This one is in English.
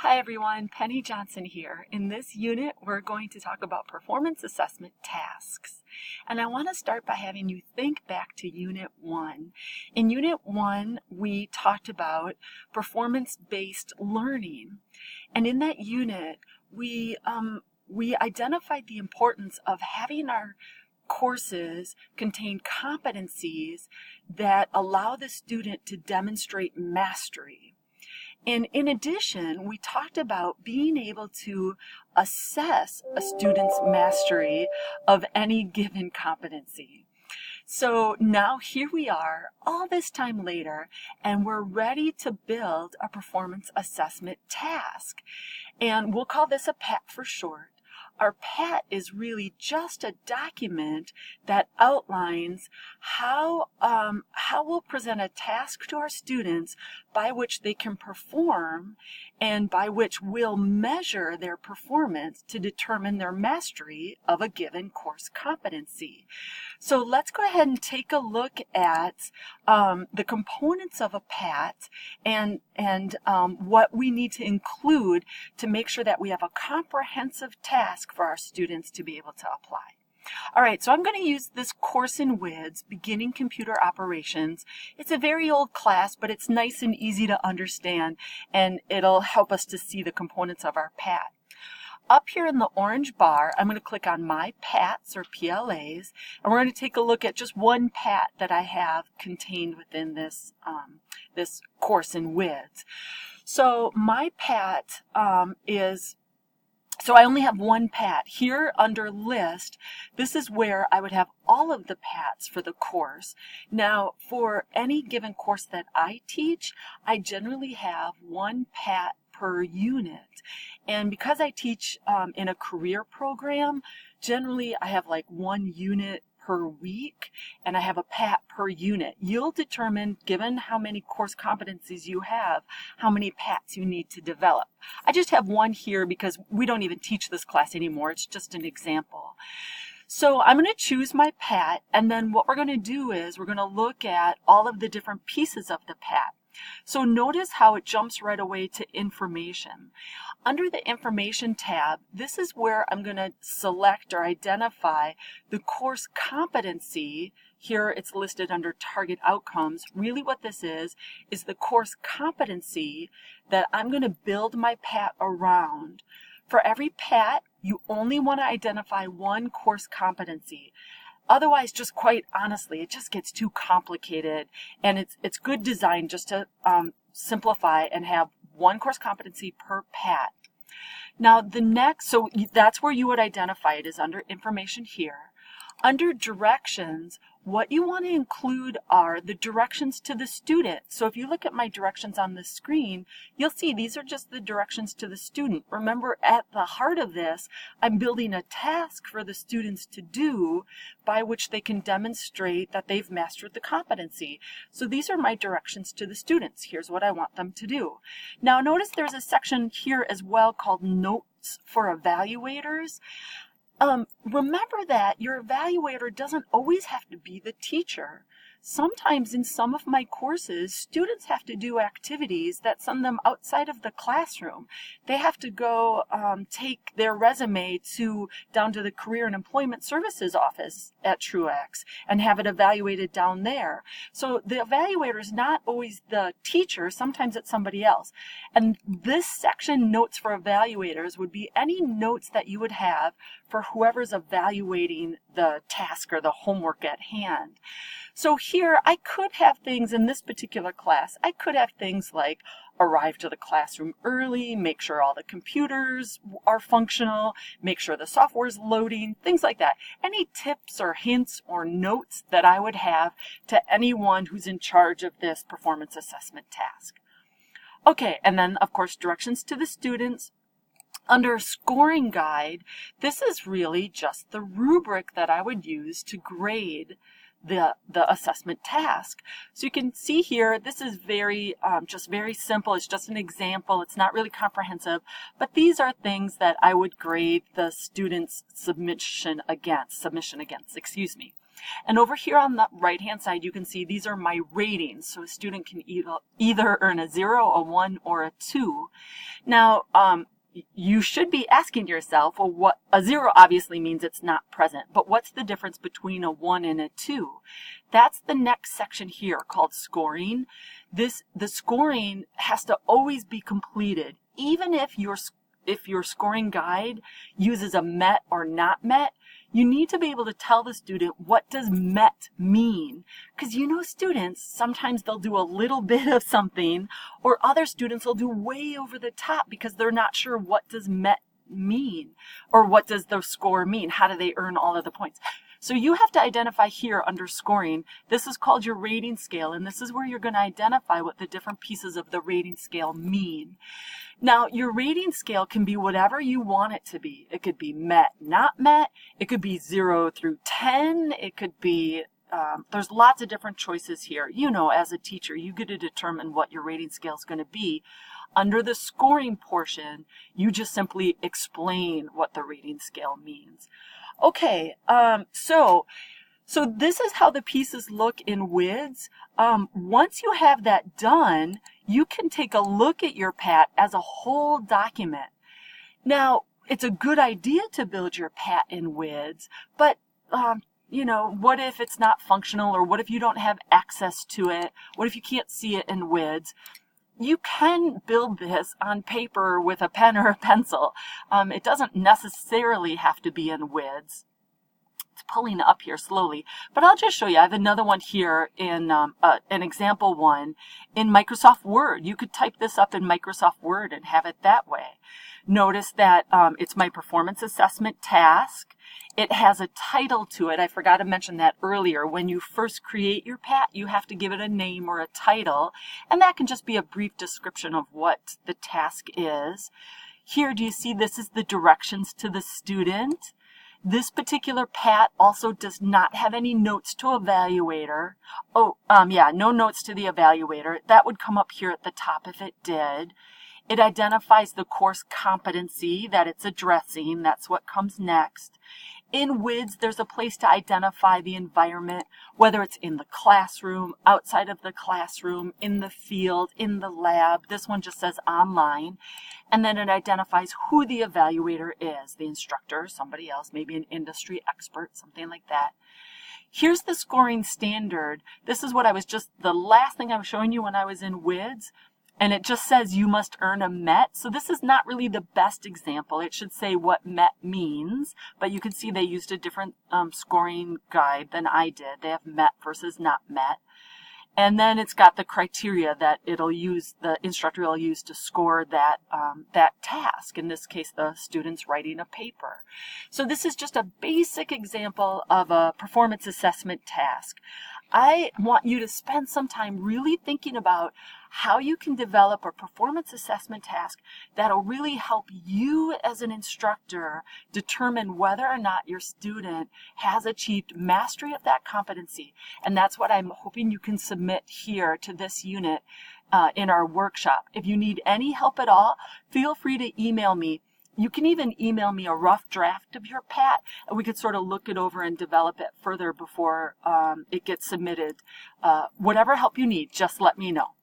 Hi everyone, Penny Johnson here. In this unit, we're going to talk about performance assessment tasks. And I want to start by having you think back to Unit 1. In Unit 1, we talked about performance-based learning. And in that unit, we identified the importance of having our courses contain competencies that allow the student to demonstrate mastery. And in addition, we talked about being able to assess a student's mastery of any given competency. So now here we are, all this time later, and we're ready to build a performance assessment task. And we'll call this a PAT for short. Our PAT is really just a document that outlines how we'll present a task to our students by which they can perform and by which we'll measure their performance to determine their mastery of a given course competency. So let's go ahead and take a look at the components of a PAT and what we need to include to make sure that we have a comprehensive task for our students to be able to apply. All right, so I'm going to use this course in WIDS, Beginning Computer Operations. It's a very old class, but it's nice and easy to understand, and it'll help us to see the components of our PAT. Up here in the orange bar, I'm going to click on My PATs or PLAs, and we're going to take a look at just one PAT that I have contained within this, this course in WIDS. So my PAT so I only have one PAT. Here under List, this is where I would have all of the PATs for the course. Now, for any given course that I teach, I generally have one PAT per unit. And because I teach in a career program, generally I have like one unit per week, and I have a PAT per unit. You'll determine, given how many course competencies you have, how many PATs you need to develop. I just have one here because we don't even teach this class anymore. It's just an example. So I'm going to choose my PAT, and then what we're going to do is we're going to look at all of the different pieces of the PAT. So notice how it jumps right away to information. Under the information tab, this is where I'm going to select or identify the course competency. Here it's listed under target outcomes. Really what this is the course competency that I'm going to build my PAT around. For every PAT, you only want to identify one course competency. Otherwise, just quite honestly, it just gets too complicated, and it's good design just to simplify and have one course competency per PAT. Now the next, so that's where you would identify it, is under information here. Under directions, what you want to include are the directions to the student. So if you look at my directions on the screen, you'll see these are just the directions to the student. Remember, at the heart of this, I'm building a task for the students to do by which they can demonstrate that they've mastered the competency. So these are my directions to the students. Here's what I want them to do. Now notice there's a section here as well called Notes for Evaluators. Remember that your evaluator doesn't always have to be the teacher. Sometimes in some of my courses, students have to do activities that send them outside of the classroom. They have to go take their resume down to the Career and Employment Services office at Truex and have it evaluated down there. So the evaluator is not always the teacher, sometimes it's somebody else. And this section, Notes for Evaluators, would be any notes that you would have for whoever's evaluating the task or the homework at hand. So here I could have things in this particular class. I could have things like arrive to the classroom early, make sure all the computers are functional, make sure the software is loading, things like that. Any tips or hints or notes that I would have to anyone who's in charge of this performance assessment task. Okay, and then of course directions to the students. Under Scoring Guide, this is really just the rubric that I would use to grade the assessment task. So you can see here, this is just very simple. It's just an example. It's not really comprehensive, but these are things that I would grade the student's submission against, excuse me. And over here on the right-hand side, you can see these are my ratings. So a student can either earn a 0, a 1, or a 2. Now, you should be asking yourself, well, what a 0 obviously means it's not present, but what's the difference between a 1 and a 2? That's the next section here called scoring. The scoring has to always be completed, even if your scoring guide uses a met or not met. You need to be able to tell the student, what does met mean? Because students, sometimes they'll do a little bit of something, or other students will do way over the top because they're not sure what does met mean, or what does the score mean? How do they earn all of the points? So you have to identify here under scoring, this is called your rating scale, and this is where you're going to identify what the different pieces of the rating scale mean. Now, your rating scale can be whatever you want it to be. It could be met, not met. It could be 0 through 10. It could be, there's lots of different choices here. As a teacher, you get to determine what your rating scale is going to be. Under the scoring portion, you just simply explain what the rating scale means. Okay, so this is how the pieces look in WIDS. Once you have that done, you can take a look at your PAT as a whole document. Now, it's a good idea to build your PAT in WIDS, but what if it's not functional, or what if you don't have access to it? What if you can't see it in WIDS? You can build this on paper with a pen or a pencil. It doesn't necessarily have to be in WIDS. It's pulling up here slowly, but I'll just show you. I have another one here in an example one in Microsoft Word. You could type this up in Microsoft Word and have it that way. Notice that it's my performance assessment task. It has a title to it. I forgot to mention that earlier. When you first create your PAT, you have to give it a name or a title, and that can just be a brief description of what the task is. Here, do you see this is the directions to the student? This particular PAT also does not have any notes to evaluator. No notes to the evaluator. That would come up here at the top if it did. It identifies the course competency that it's addressing. That's what comes next. In WIDS, there's a place to identify the environment, whether it's in the classroom, outside of the classroom, in the field, in the lab. This one just says online. And then it identifies who the evaluator is, the instructor, somebody else, maybe an industry expert, something like that. Here's the scoring standard. This is what the last thing I was showing you when I was in WIDS. And it just says you must earn a MET. So this is not really the best example. It should say what MET means, but you can see they used a different scoring guide than I did. They have MET versus not MET. And then it's got the criteria that the instructor will use to score that task. In this case, the student's writing a paper. So this is just a basic example of a performance assessment task. I want you to spend some time really thinking about how you can develop a performance assessment task that'll really help you as an instructor determine whether or not your student has achieved mastery of that competency. And that's what I'm hoping you can submit here to this unit in our workshop. If you need any help at all, feel free to email me. You can even email me a rough draft of your PAT, and we could sort of look it over and develop it further before it gets submitted. Whatever help you need, just let me know.